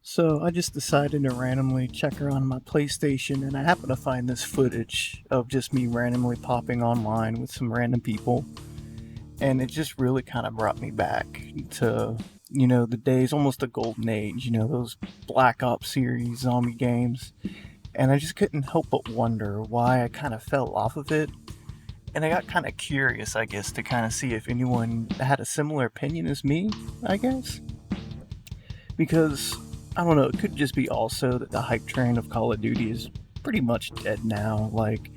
So I just decided to randomly check around my PlayStation and I happened to find this footage of just me randomly popping online with some random people. And it just really kind of brought me back to, the days, almost the golden age, those Black Ops series zombie games. And I just couldn't help but wonder why I kind of fell off of it. And I got kind of curious, I guess, to kind of see if anyone had a similar opinion as me, I guess. Because I don't know, it could just be also that the hype train of Call of Duty is pretty much dead now. Like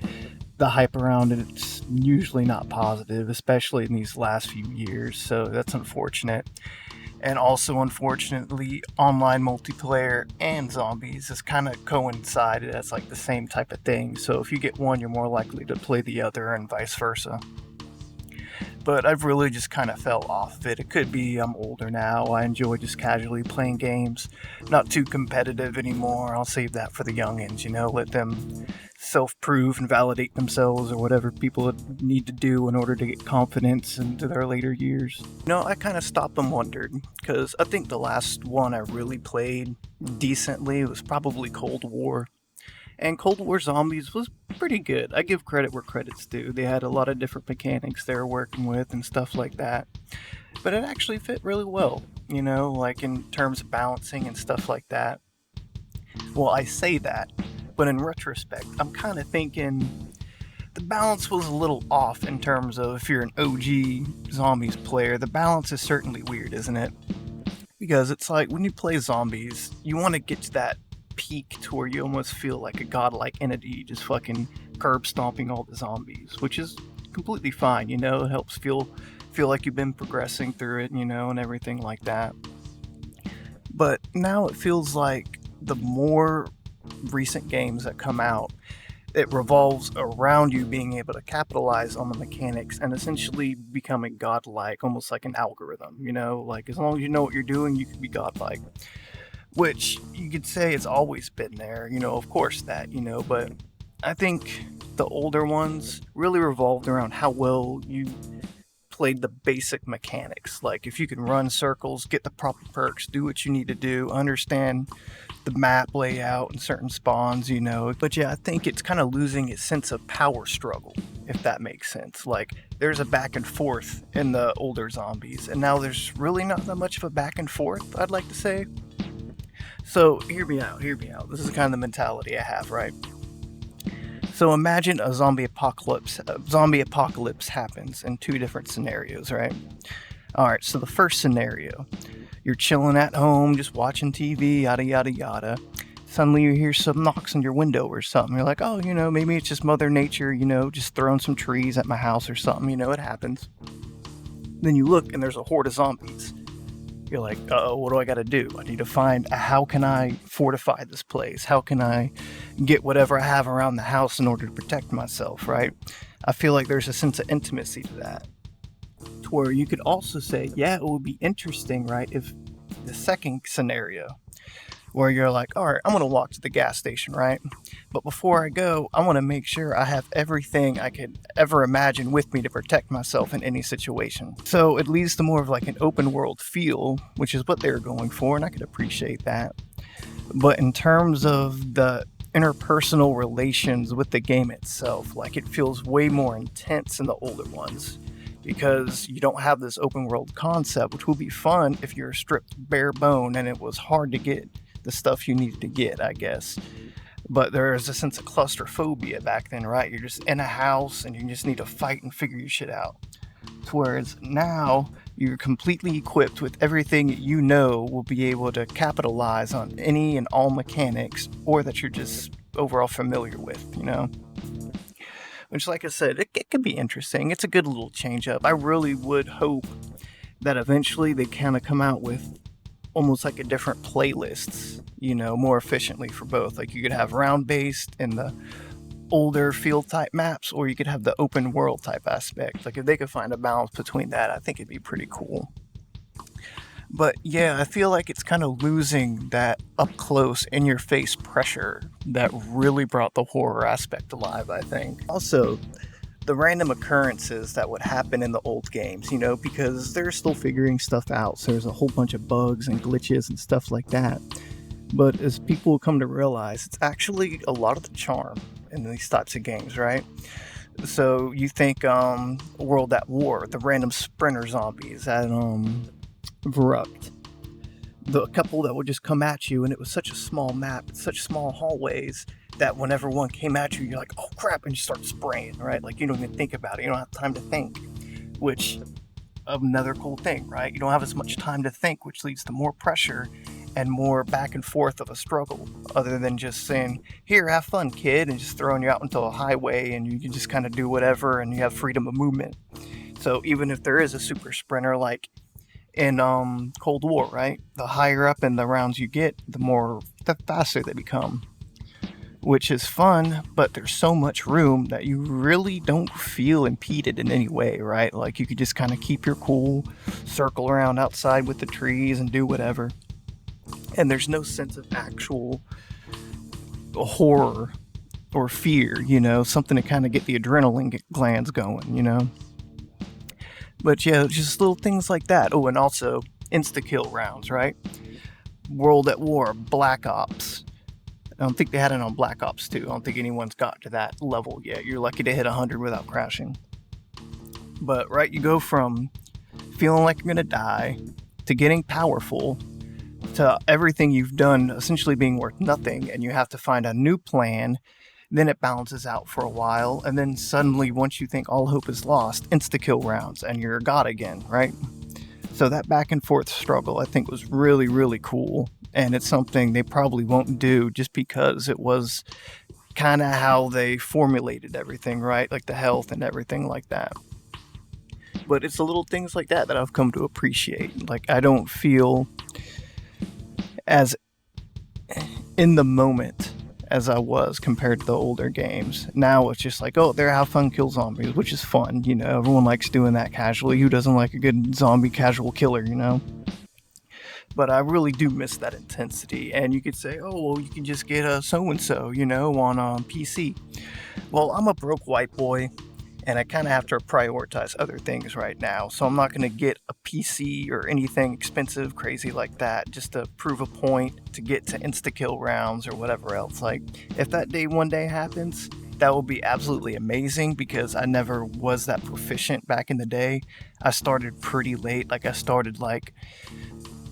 the hype around it's usually not positive, especially in these last few years. So that's unfortunate. And also, unfortunately, online multiplayer and zombies has kind of coincided as like the same type of thing. So if you get one, you're more likely to play the other, and vice versa. But I've really just kind of fell off of it. It could be I'm older now. I enjoy just casually playing games, not too competitive anymore. I'll save that for the youngins, let them self prove and validate themselves or whatever people need to do in order to get confidence into their later years. I kind of stopped and wondered because I think the last one I really played decently was probably Cold War. And Cold War Zombies was pretty good. I give credit where credit's due. They had a lot of different mechanics they were working with and stuff like that. But it actually fit really well, like in terms of balancing and stuff like that. Well, I say that, but in retrospect, I'm kind of thinking the balance was a little off in terms of if you're an OG Zombies player, the balance is certainly weird, isn't it? Because it's like when you play zombies, you want to get to that peak to where you almost feel like a godlike entity just fucking curb stomping all the zombies, which is completely fine, it helps feel like you've been progressing through it, and everything like that. But now it feels like the more recent games that come out, it revolves around you being able to capitalize on the mechanics and essentially becoming godlike, almost like an algorithm, like as long as you know what you're doing, you can be godlike. Which you could say it's always been there, of course that, but I think the older ones really revolved around how well you played the basic mechanics. Like if you can run circles, get the proper perks, do what you need to do, understand the map layout and certain spawns, But yeah, I think it's kind of losing its sense of power struggle, if that makes sense. Like there's a back and forth in the older zombies, and now there's really not that much of a back and forth, I'd like to say. So, hear me out. This is kind of the mentality I have, right? So imagine a zombie apocalypse. Zombie apocalypse happens in two different scenarios, right? All right. So the first scenario, you're chilling at home, just watching TV, yada yada yada. Suddenly you hear some knocks on your window or something. You're like, oh, maybe it's just Mother Nature, just throwing some trees at my house or something. It happens. Then you look and there's a horde of zombies. You're like, uh-oh, what do I got to do? I need to find how can I fortify this place? How can I get whatever I have around the house in order to protect myself, right? I feel like there's a sense of intimacy to that. To where you could also say, yeah, it would be interesting, right, if the second scenario where you're like, all right, I'm going to walk to the gas station, right? But before I go, I want to make sure I have everything I could ever imagine with me to protect myself in any situation. So it leads to more of like an open world feel, which is what they're going for, and I could appreciate that. But in terms of the interpersonal relations with the game itself, like it feels way more intense in the older ones because you don't have this open world concept, which would be fun if you're stripped bare bone and it was hard to get the stuff you needed to get, I guess. But there's a sense of claustrophobia back then, right? You're just in a house and you just need to fight and figure your shit out. Whereas now you're completely equipped with everything you know will be able to capitalize on any and all mechanics, or that you're just overall familiar with, Which, like I said, it could be interesting. It's a good little change up. I really would hope that eventually they kind of come out with almost like a different playlists, more efficiently for both. Like you could have round based in the older field type maps, or you could have the open world type aspect. Like if they could find a balance between that, I think it'd be pretty cool. But yeah, I feel like it's kind of losing that up close, in your face pressure that really brought the horror aspect alive, I think. Also, the random occurrences that would happen in the old games, because they're still figuring stuff out. So there's a whole bunch of bugs and glitches and stuff like that. But as people come to realize, it's actually a lot of the charm in these types of games, right? So you think World at War, the random sprinter zombies at Verupt, the couple that would just come at you, and it was such a small map, such small hallways, that whenever one came at you, you're like, oh crap, and you start spraying, right? Like you don't even think about it, you don't have time to think, which another cool thing, right? You don't have as much time to think, which leads to more pressure and more back and forth of a struggle, other than just saying, here, have fun, kid, and just throwing you out into a highway and you can just kind of do whatever and you have freedom of movement. So even if there is a super sprinter like in Cold War, right? The higher up in the rounds you get, the faster they become, which is fun, but there's so much room that you really don't feel impeded in any way, right? Like you could just kind of keep your cool, circle around outside with the trees and do whatever. And there's no sense of actual horror or fear, something to kind of get the adrenaline glands going. But yeah, just little things like that. Oh, and also insta-kill rounds, right? World at War, Black Ops. I don't think they had it on Black Ops 2. I don't think anyone's got to that level yet. You're lucky to hit 100 without crashing. But, right, you go from feeling like you're going to die to getting powerful to everything you've done essentially being worth nothing, and you have to find a new plan. Then it balances out for a while, and then suddenly, once you think all hope is lost, insta-kill rounds, and you're a god again, right? So that back and forth struggle, I think, was really, really cool, and it's something they probably won't do just because it was kind of how they formulated everything, right? Like the health and everything like that. But it's the little things like that I've come to appreciate. Like, I don't feel as in the moment as I was compared to the older games. Now it's just like, oh, they're have fun kill zombies, which is fun, everyone likes doing that casually. Who doesn't like a good zombie casual killer, But I really do miss that intensity. And you could say, oh, well, you can just get a so-and-so, on PC. Well, I'm a broke white boy, and I kind of have to prioritize other things right now. So I'm not going to get a PC or anything expensive, crazy like that, just to prove a point to get to insta-kill rounds or whatever else. Like, if that day one day happens, that will be absolutely amazing, because I never was that proficient back in the day. I started pretty late. Like, I started like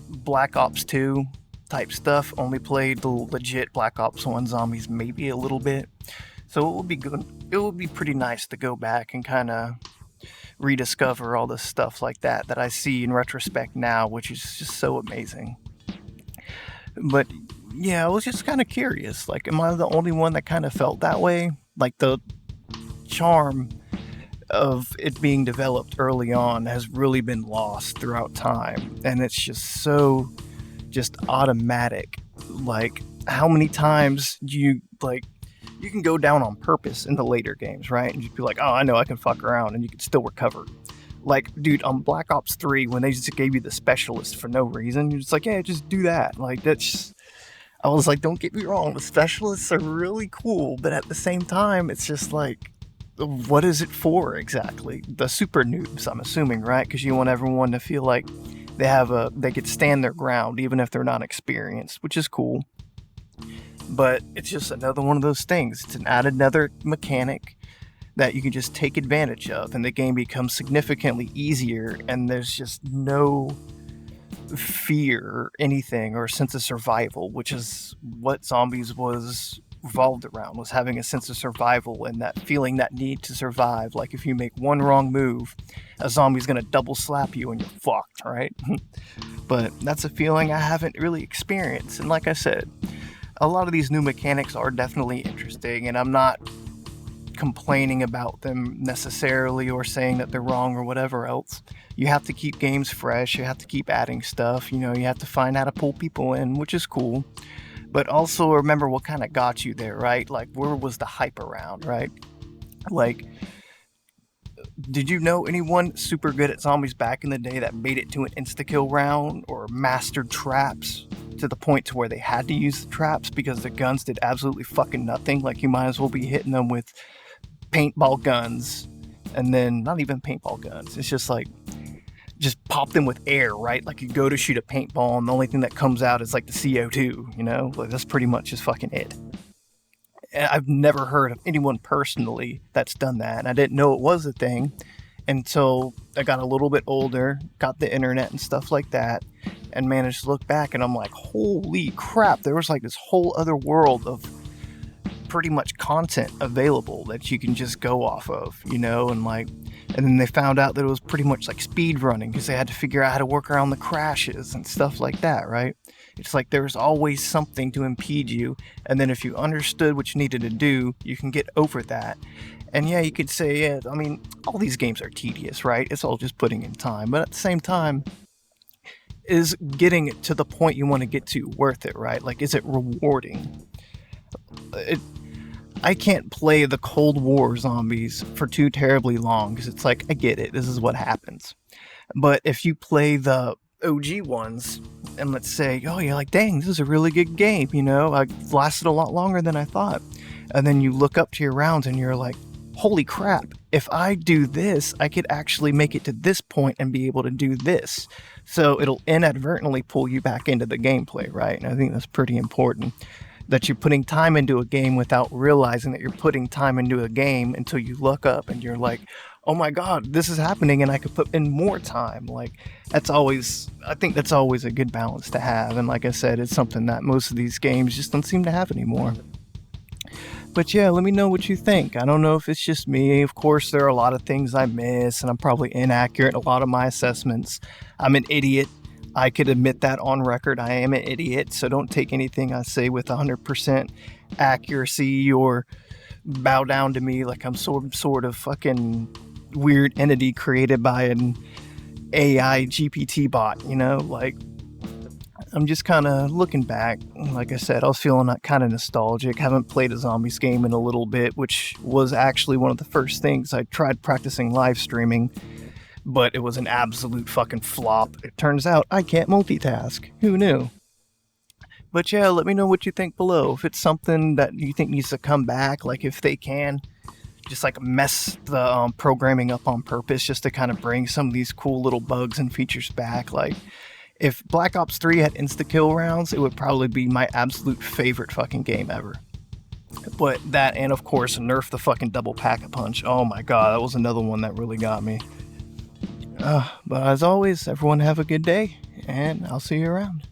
Black Ops 2 type stuff, only played the legit Black Ops 1 zombies maybe a little bit. So it would be good. It would be pretty nice to go back and kind of rediscover all this stuff like that I see in retrospect now, which is just so amazing. But yeah, I was just kind of curious. Like, am I the only one that kind of felt that way? Like, the charm of it being developed early on has really been lost throughout time, and it's just so just automatic. Like, how many times do you can go down on purpose in the later games, right? And you'd be like, oh, I know I can fuck around, and you can still recover. Like, dude, on Black Ops 3, when they just gave you the specialist for no reason, you're just like, yeah, just do that. Like, that's just... I was like, don't get me wrong, the specialists are really cool, but at the same time, it's just like, what is it for exactly? The super noobs, I'm assuming, right? Because you want everyone to feel like they could stand their ground, even if they're not experienced, which is cool. But it's just another one of those things. It's another mechanic that you can just take advantage of, and the game becomes significantly easier, and there's just no fear or anything, or sense of survival, which is what zombies was revolved around, was having a sense of survival and that feeling, that need to survive. Like, if you make one wrong move, a zombie's gonna double slap you and you're fucked, right? But that's a feeling I haven't really experienced, and like I said, a lot of these new mechanics are definitely interesting, and I'm not complaining about them necessarily or saying that they're wrong or whatever else. You have to keep games fresh, you have to keep adding stuff, you have to find how to pull people in, which is cool. But also remember what kind of got you there, right? Like, where was the hype around, right? Like, did you know anyone super good at zombies back in the day that made it to an insta-kill round or mastered traps to the point to where they had to use the traps because the guns did absolutely fucking nothing? Like, you might as well be hitting them with paintball guns, and then not even paintball guns. It's just like just pop them with air, right? Like you go to shoot a paintball and the only thing that comes out is like the CO2, you know? Like that's pretty much just fucking it. And I've never heard of anyone personally that's done that. And I didn't know it was a thing until I got a little bit older, got the internet and stuff like that, and managed to look back and I'm like, holy crap, there was like this whole other world of pretty much content available that you can just go off of, you know, and then they found out that it was pretty much like speed running because they had to figure out how to work around the crashes and stuff like that, right? It's like there's always something to impede you, and then if you understood what you needed to do, you can get over that. And yeah, you could say, yeah, I mean, all these games are tedious, right? It's all just putting in time, but at the same time, is getting to the point you want to get to worth it, right? Like, is it rewarding? I can't play the Cold War zombies for too terribly long because it's like, I get it, this is what happens. But if you play the OG ones and let's say, oh, you're like, dang, this is a really good game, you know, I lasted a lot longer than I thought. And then you look up to your rounds and you're like, holy crap, if I do this, I could actually make it to this point and be able to do this. So it'll inadvertently pull you back into the gameplay, right? And I think that's pretty important. That you're putting time into a game without realizing that you're putting time into a game until you look up and you're like, oh my god, this is happening and I could put in more time. Like, I think that's always a good balance to have. And like I said, it's something that most of these games just don't seem to have anymore. But yeah, let me know what you think. I don't know if it's just me. Of course, there are a lot of things I miss and I'm probably inaccurate in a lot of my assessments. I'm an idiot. I could admit that on record. I am an idiot, so don't take anything I say with 100% accuracy or bow down to me like I'm some sort of fucking weird entity created by an AI GPT bot, you know? Like, I'm just kind of looking back. Like I said, I was feeling kind of nostalgic. Haven't played a zombies game in a little bit, which was actually one of the first things I tried practicing live streaming. But it was an absolute fucking flop. It turns out I can't multitask. Who knew? But yeah, let me know what you think below. If it's something that you think needs to come back, like if they can just like mess the programming up on purpose just to kind of bring some of these cool little bugs and features back. Like if Black Ops 3 had insta-kill rounds, it would probably be my absolute favorite fucking game ever. But that, and of course, nerf the fucking double pack-a-punch. Oh my god, that was another one that really got me. But as always, everyone have a good day, and I'll see you around.